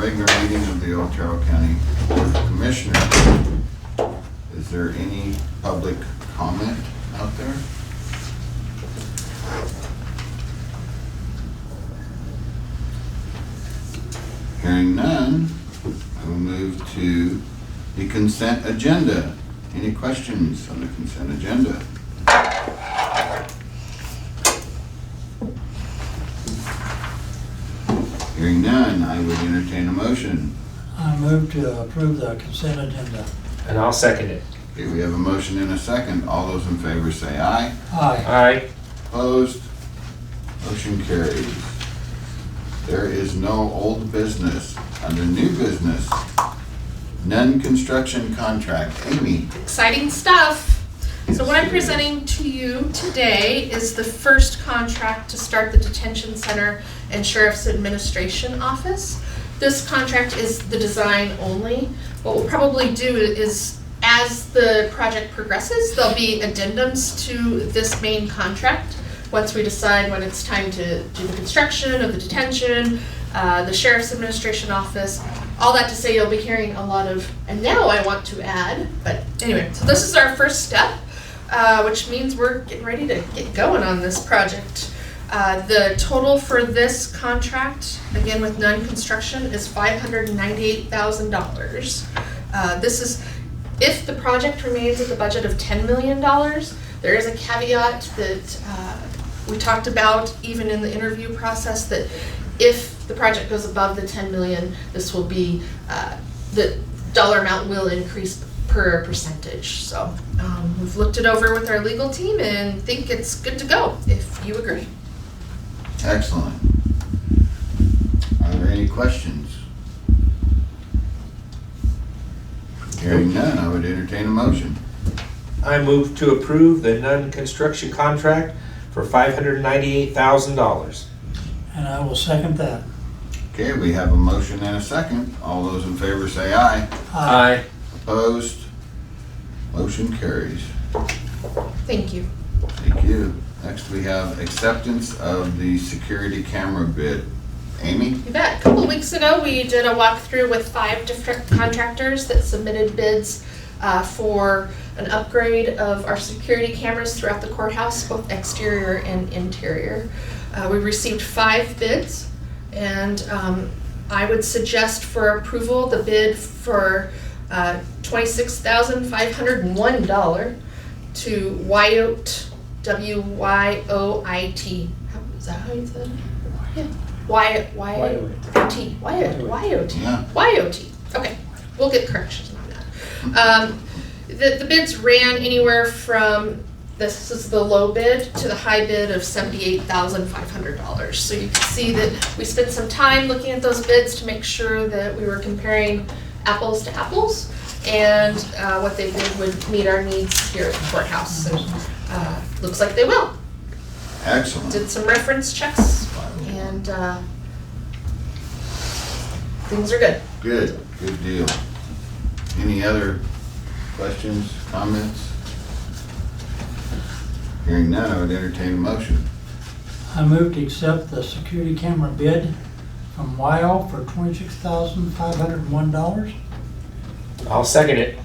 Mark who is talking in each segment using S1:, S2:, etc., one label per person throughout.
S1: regular meeting of the Otero County Board of Commissioners. Is there any public comment out there? Hearing none, I will move to the consent agenda. Any questions on the consent agenda? Hearing none, I would entertain a motion.
S2: I move to approve the consent agenda.
S3: And I'll second it.
S1: Okay, we have a motion and a second. All those in favor say aye.
S2: Aye.
S3: Aye.
S1: Opposed? Motion carries. There is no old business. Under new business, non-construction contract. Amy.
S4: Exciting stuff. So what I'm presenting to you today is the first contract to start the detention center and sheriff's administration office. This contract is the design only. What we'll probably do is, as the project progresses, there'll be addendums to this main contract once we decide when it's time to do the construction of the detention, the sheriff's administration office. All that to say, you'll be hearing a lot of, and now I want to add, but anyway, so this is our first step, which means we're getting ready to get going on this project. The total for this contract, again with non-construction, is $598,000. This is if the project remains at the budget of $10 million. There is a caveat that we talked about even in the interview process, that if the project goes above the 10 million, this will be, the dollar amount will increase per percentage. So we've looked it over with our legal team and think it's good to go, if you agree.
S1: Excellent. Are there any questions? Hearing none, I would entertain a motion.
S3: I move to approve the non-construction contract for $598,000.
S2: And I will second that.
S1: Okay, we have a motion and a second. All those in favor say aye.
S3: Aye.
S1: Opposed? Motion carries.
S4: Thank you.
S1: Thank you. Next, we have acceptance of the security camera bid. Amy?
S4: You bet. A couple of weeks ago, we did a walkthrough with 5 different contractors that submitted bids for an upgrade of our security cameras throughout the courthouse, both exterior and interior. We received 5 bids, and I would suggest for approval the bid for $26,501 to Wyote, W-Y-O-I-T. Is that how you said it? Yeah. Wyote.
S1: Yeah.
S4: Wyote. Okay, we'll get corrections on that. The bids ran anywhere from, this is the low bid, to the high bid of $78,500. So you can see that we spent some time looking at those bids to make sure that we were comparing apples to apples, and what they did would meet our needs here at the courthouse. And looks like they will.
S1: Excellent.
S4: Did some reference checks, and things are good.
S1: Good. Good deal. Any other questions, comments? Hearing none, I would entertain a motion.
S2: I move to accept the security camera bid from WYO for $26,501.
S3: I'll second it.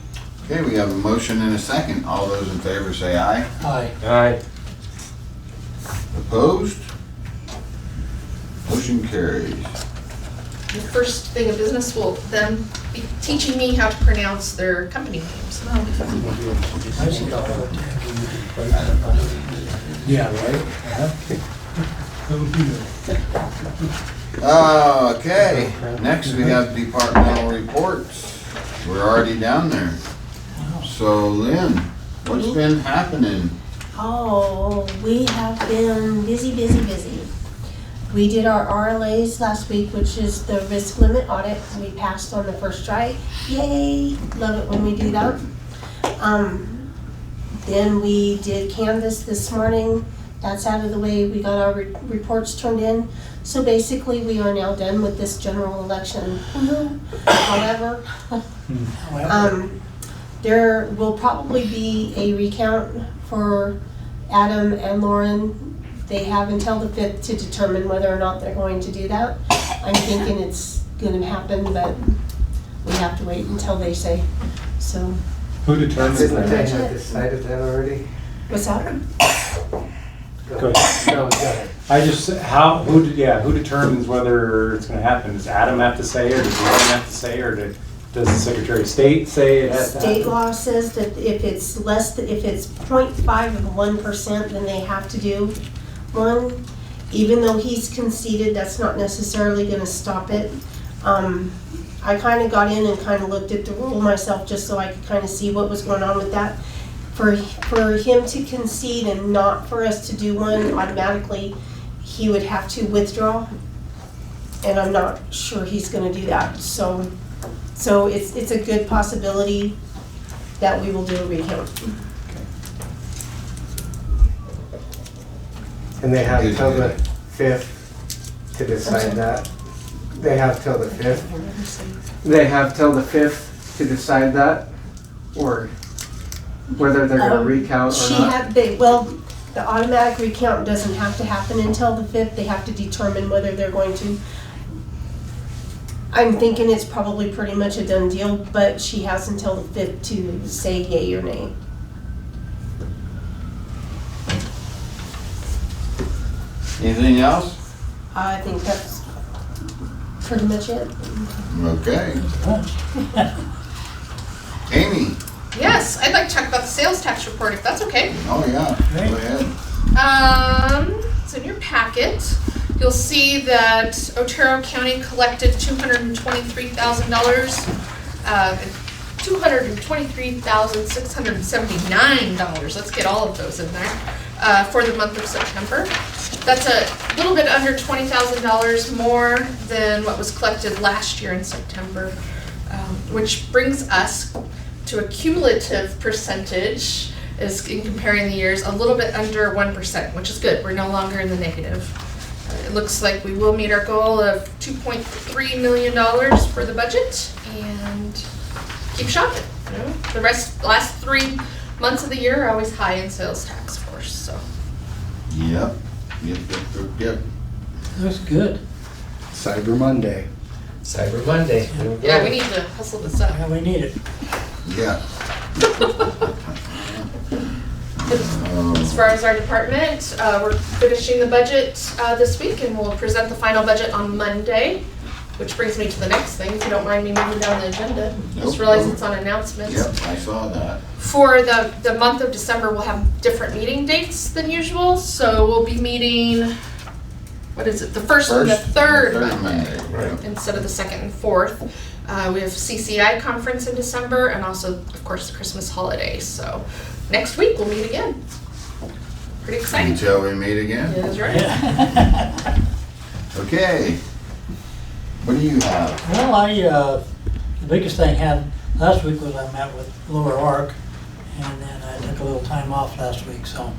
S1: Okay, we have a motion and a second. All those in favor say aye.
S2: Aye.
S3: Aye.
S1: Opposed? Motion carries.
S4: The first thing of business will then be teaching me how to pronounce their company names.
S2: I see all that. Yeah, right?
S1: Okay, next we have departmental reports. We're already down there. So Lynn, what's been happening?
S5: Oh, we have been busy. We did our RLAs last week, which is the risk limit audit. We passed on the first try. Yay! Love it when we do that. Then we did Canvas this morning. That's out of the way. We got our reports turned in. So basically, we are now done with this general election. However, there will probably be a recount for Adam and Lauren. They have until the 5th to determine whether or not they're going to do that. I'm thinking it's gonna happen, but we have to wait until they say, so.
S6: Who determines
S5: Didn't
S6: that?
S5: they-
S7: have decided that already?
S5: What's that?
S6: Go ahead.
S7: No, go ahead.
S6: I just, who determines whether it's gonna happen? Does Adam have to say, or does Lauren have to say, or does the Secretary of State say it has to happen?
S5: State law says that if it's if it's 0.5 of 1%, then they have to do one. Even though he's conceded, that's not necessarily gonna stop it. I kind of got in and kind of looked at the rule myself just so I could kind of see what was going on with that. For him to concede and not for us to do one automatically, he would have to withdraw. And I'm not sure he's gonna do that, so it's a good possibility that we will do a recount.
S7: And they have till the 5th to decide that. They have till the 5th. They have till the 5th to decide that, or whether they're gonna recount or not.
S5: The automatic recount doesn't have to happen until the 5th. They have to determine whether they're going to. I'm thinking it's probably pretty much a done deal, but she has until the 5th to say yay or nay.
S1: Anything else?
S5: I think that's pretty much it.
S1: Okay. Amy?
S4: Yes, I'd like to talk about the sales tax report, if that's okay.
S1: Oh, yeah, go ahead.
S4: So in your packet, you'll see that Otero County collected $223,000, $223,679. Let's get all of those in there for the month of September. That's a little bit under $20,000 more than what was collected last year in September, which brings us to a cumulative percentage, is in comparing the years, a little bit under 1%, which is good. We're no longer in the negative. It looks like we will meet our goal of $2.3 million for the budget and keep shopping. You know? The last 3 months of the year are always high in sales tax, of course. So.
S1: Yep.
S2: Looks good.
S7: Cyber Monday.
S3: Cyber Monday. There we
S4: Yeah,
S3: go.
S4: we need to hustle this up.
S2: Yeah, we need it.
S1: Yeah.
S4: As far as our department, we're finishing the budget this week, and we'll present the final budget on Monday, which brings me to the next thing, if you don't mind me moving down the agenda. Just
S1: Nope.
S4: realized it's on announcements.
S1: Yep, I saw that.
S4: For the month of December, we'll have different meeting dates than usual, so we'll be meeting, what is it, the first and the third Monday,
S1: Right.
S4: instead of the second and fourth. We have CCI conference in December, and also, of course, the Christmas holiday, so next week we'll meet again. Pretty exciting.
S1: Until we meet again.
S4: Yeah, that's right.
S2: Yeah.
S1: Okay. What do you have?
S2: Well, the biggest thing I had last week was I met with Lower Ark, and then I took a little time off last week, so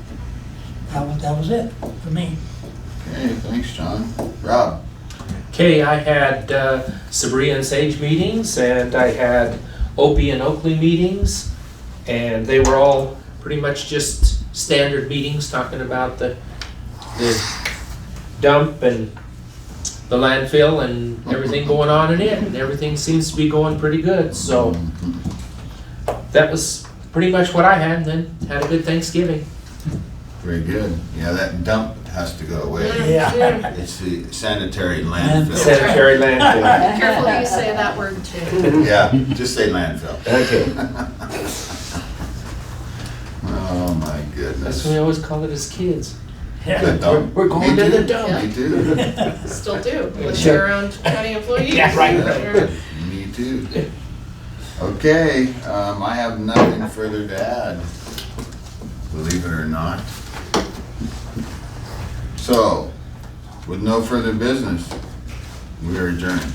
S2: that was it for me.
S1: Okay, thanks, John. Rob?
S3: Okay, I had Sabria and Sage meetings, and I had Opie and Oakley meetings, and they were all pretty much just standard meetings talking about the dump and the landfill and everything going on in it, and everything seems to be going pretty good, so that was pretty much what I had, and then had a good Thanksgiving.
S1: Very good. Yeah, that dump has to go away.
S2: Yeah.
S1: It's the sanitary landfill.
S3: Sanitary landfill.
S4: Careful how you say that word too.
S1: Yeah, just say landfill.
S3: Okay.
S1: Oh, my
S3: That's
S1: goodness.
S3: what we always call it as kids.
S1: The
S2: Yeah.
S1: dump.
S3: We're going
S1: Me
S3: to the
S1: too.
S3: dump.
S1: Me too.
S4: Still do, unless you're around county employees.
S3: Yeah, right.
S1: Me too. Okay, I have nothing further to add, believe it or not. So, with no further business, we are adjourned.